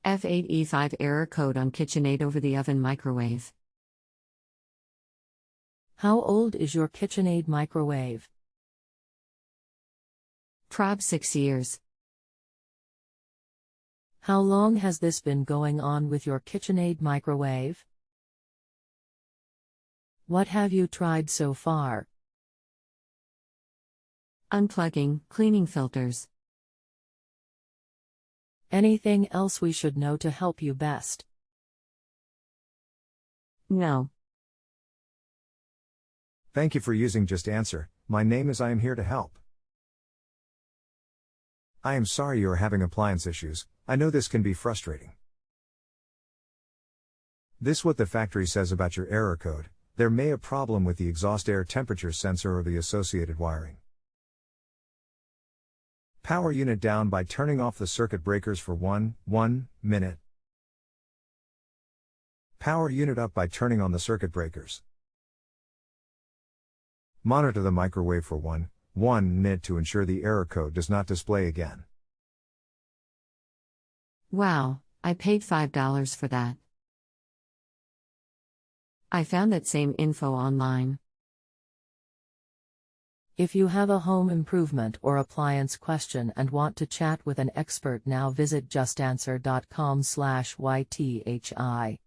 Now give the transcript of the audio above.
F8e5 error code on KitchenAid over the oven microwave. How old is your KitchenAid microwave? Prob 6 years. How long has this been going on with your KitchenAid microwave? What have you tried so far? Unplugging, cleaning filters. Anything else we should know to help you best? No. Thank you for using JustAnswer. My name is I am here to help. I am sorry you are having appliance issues. I know this can be frustrating. This what the factory says about your error code. There may be a problem with the exhaust air temperature sensor or the associated wiring. Power unit down by turning off the circuit breakers for 1 minute. Power unit up by turning on the circuit breakers. Monitor the microwave for 1 minute to ensure the error code does not display again. Wow, I paid $5 for that. I found that same info online. If you have a home improvement or appliance question and want to chat with an expert now, visit justanswer.com/ythi.